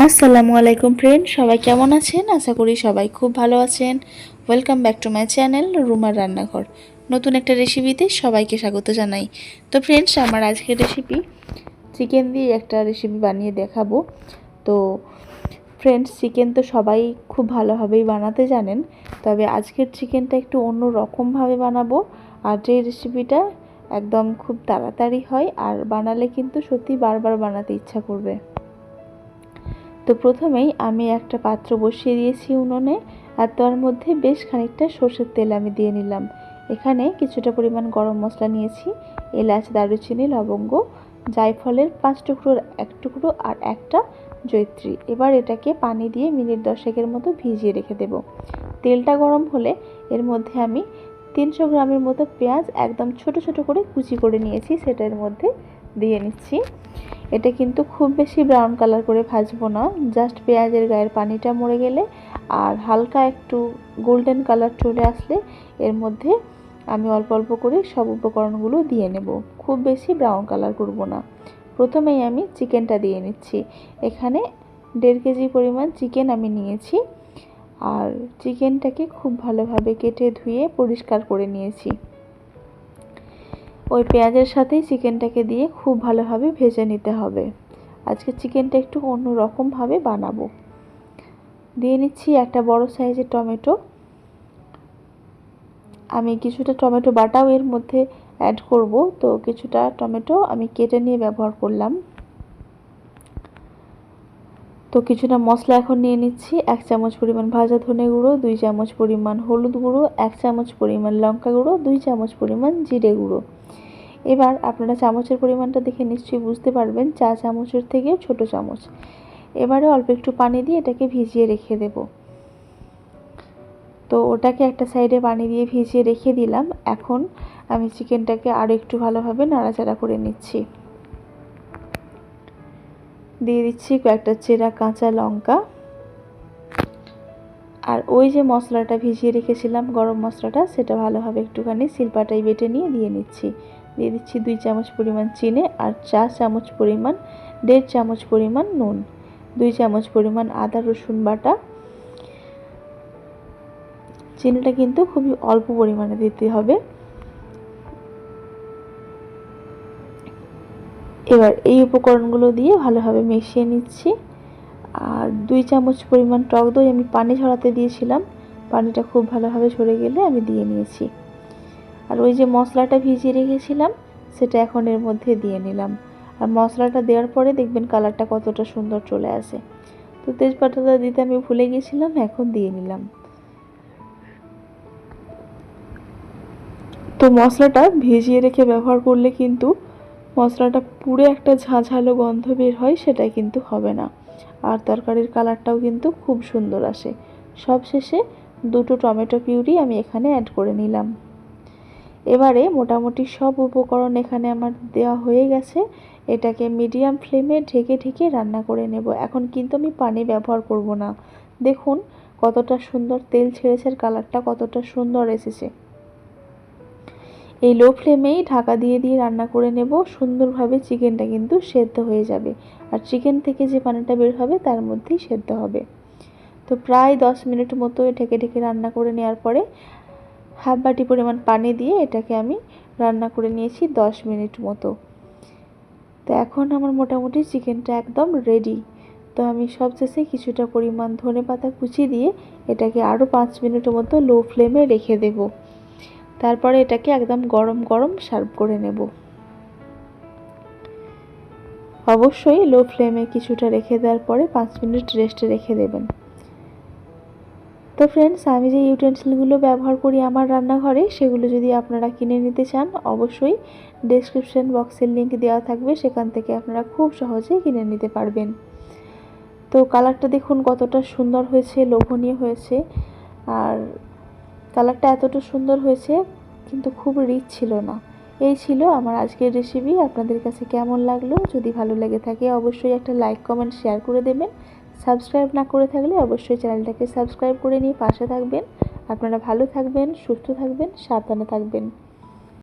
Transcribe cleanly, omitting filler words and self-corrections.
আসসালামু আলাইকুম ফ্রেন্ড, সবাই কেমন আছেন? আশা করি সবাই খুব ভালো আছেন। Welcome back to my channel রুমার রান্নাঘর। নতুন একটা রেসিপিতে সবাইকে স্বাগত জানাই। তো ফ্রেন্ডস, আমার আজকের রেসিপি চিকেন দিয়ে একটা রেসিপি বানিয়ে দেখাবো। তো ফ্রেন্ডস, চিকেন তো সবাই খুব ভালোভাবেই বানাতে জানেন, তবে আজকের চিকেনটা একটু অন্য রকমভাবে বানাবো। আর যে রেসিপিটা একদম খুব তাড়াতাড়ি হয়, আর বানালে কিন্তু সত্যি বারবার বানাতে ইচ্ছা করবে। তো প্রথমেই আমি একটা পাত্র বসিয়ে দিয়েছি উনুনে, আর তার মধ্যে বেশ খানিকটা সর্ষের তেল আমি দিয়ে নিলাম। এখানে কিছুটা পরিমাণ গরম মশলা নিয়েছি, এলাচ, দারুচিনি, লবঙ্গ, জায়ফলের 5 টুকরোর 1 টুকরো আর একটা জয়িত্রী। এবার এটাকে পানি দিয়ে মিনিট 10 মতো ভিজিয়ে রেখে দেব। তেলটা গরম হলে এর মধ্যে আমি 300 গ্রামের মতো পেঁয়াজ একদম ছোট ছোট করে কুচি করে নিয়েছি, সেটা এর মধ্যে দিয়ে নিচ্ছি। এটা কিন্তু খুব বেশি ব্রাউন কালার করে ভাজবো না, জাস্ট পেঁয়াজের গায়ের পানিটা মরে গেলে আর হালকা একটু গোল্ডেন কালার চলে আসলে এর মধ্যে আমি অল্প অল্প করে সব উপকরণগুলো দিয়ে নেব। খুব বেশি ব্রাউন কালার করব না। প্রথমেই আমি চিকেনটা দিয়ে নিচ্ছি। এখানে 1.5 কেজি পরিমাণ চিকেন আমি নিয়েছি, আর চিকেনটাকে খুব ভালোভাবে কেটে ধুয়ে পরিষ্কার করে নিয়েছি। ওই পেঁয়াজের সাথেই চিকেনটাকে দিয়ে খুব ভালোভাবে ভেজে নিতে হবে। আজকে চিকেনটা একটু অন্য রকমভাবে বানাবো। দিয়ে নিচ্ছি একটা বড় সাইজের টমেটো। আমি কিছুটা টমেটো বাটাও এর মধ্যে অ্যাড করব, তো কিছুটা টমেটো আমি কেটে নিয়ে ব্যবহার করলাম। তো কিছুটা মশলা এখন নিয়ে নিচ্ছি। 1 চামচ পরিমাণ ভাজা ধনে গুঁড়ো, 2 চামচ পরিমাণ হলুদ গুঁড়ো, 1 চামচ পরিমাণ লঙ্কা গুঁড়ো, 2 চামচ পরিমাণ জিরে গুঁড়ো। এবার আপনারা চামচের পরিমাণটা দেখে নিশ্চয়ই বুঝতে পারবেন, 4 চামচের থেকে ছোট চামচ। এবারে অল্প একটু পানি দিয়ে এটাকে ভিজিয়ে রেখে দেব। তো ওটাকে একটা সাইডে পানি দিয়ে ভিজিয়ে রেখে দিলাম। এখন আমি চিকেনটাকে আরও একটু ভালোভাবে নাড়াচাড়া করে নিচ্ছি। দিয়ে দিচ্ছি কয়েকটা চেরা কাঁচা লঙ্কা, আর ওই যে মশলাটা ভিজিয়ে রেখেছিলাম গরম মশলাটা, সেটা ভালোভাবে একটুখানি শিলপাটায় বেটে নিয়ে দিয়ে নিচ্ছি। দিয়ে দিচ্ছি 2 চামচ পরিমাণ চিনি, আর 1.5 চামচ পরিমাণ নুন, 2 চামচ পরিমাণ আদা রসুন বাটা। চিনিটা কিন্তু খুবই অল্প পরিমাণে দিতে হবে। এবার এই উপকরণগুলো দিয়ে ভালোভাবে মিশিয়ে নিচ্ছি। আর 2 চামচ পরিমাণ টক দই আমি পানি ঝরাতে দিয়েছিলাম, পানিটা খুব ভালোভাবে ঝরে গেলে আমি দিয়ে নিয়েছি। আর ওই যে মশলাটা ভিজিয়ে রেখেছিলাম সেটা এখন এর মধ্যে দিয়ে নিলাম। আর মশলাটা দেওয়ার পরে দেখবেন কালারটা কতটা সুন্দর চলে আসে। তো তেজপাতাটা দিতে আমি ভুলে গেছিলাম, এখন দিয়ে নিলাম। তো মশলাটা ভিজিয়ে রেখে ব্যবহার করলে কিন্তু মশলাটা পুরো একটা ঝাঁঝালো গন্ধ বের হয়, সেটা কিন্তু হবে না। আর তরকারির কালারটাও কিন্তু খুব সুন্দর আসে। সবশেষে 2টো টমেটো পিউরি আমি এখানে অ্যাড করে নিলাম। এবারে মোটামুটি সব উপকরণ এখানে আমার দেওয়া হয়ে গেছে। এটাকে মিডিয়াম ফ্লেমে ঢেকে ঢেকে রান্না করে নেব। এখন কিন্তু আমি পানি ব্যবহার করব না। দেখুন কতটা সুন্দর তেল ছেড়েছে, আর কালারটা কতটা সুন্দর এসেছে। এই লো ফ্লেমেই ঢাকা দিয়ে দিয়ে রান্না করে নেব। সুন্দরভাবে চিকেনটা কিন্তু সেদ্ধ হয়ে যাবে, আর চিকেন থেকে যে পানিটা বের হবে তার মধ্যেই সেদ্ধ হবে। তো প্রায় 10 মিনিট মতো ঢেকে ঢেকে রান্না করে নেওয়ার পরে হাফ বাটি পরিমাণ পানি দিয়ে এটাকে আমি রান্না করে নিয়েছি 10 মিনিট মতো। তো এখন আমার মোটামুটি চিকেনটা একদম রেডি। তো আমি সবশেষে কিছুটা পরিমাণ ধনেপাতা কুচি দিয়ে এটাকে আরও 5 মিনিট মতো লো ফ্লেমে রেখে দেব। তারপরে এটাকে একদম গরম গরম সার্ভ করে নেব। অবশ্যই লো ফ্লেমে কিছুটা রেখে দেওয়ার পরে 5 মিনিট রেস্টে রেখে দেবেন। তো ফ্রেন্ডস, আমি যে ইউটেন্সিলগুলো ব্যবহার করি আমার রান্নাঘরে, সেগুলো যদি আপনারা কিনে নিতে চান অবশ্যই ডেসক্রিপশন বক্সের লিংক দেওয়া থাকবে, সেখান থেকে আপনারা খুব সহজেই কিনে নিতে পারবেন। তো কালারটা দেখুন কতটা সুন্দর হয়েছে, লোভনীয় হয়েছে। আর কালারটা এতটা সুন্দর হয়েছে কিন্তু খুব রিচ ছিল না। এই ছিল আমার আজকের রেসিপি। আপনাদের কাছে কেমন লাগলো? যদি ভালো লেগে থাকে অবশ্যই একটা লাইক কমেন্ট শেয়ার করে দেবেন। সাবস্ক্রাইব না করে থাকলে অবশ্যই চ্যানেলটাকে সাবস্ক্রাইব করে নিয়ে পাশে থাকবেন। আপনারা ভালো থাকবেন, সুস্থ থাকবেন, সাবধানে থাকবেন।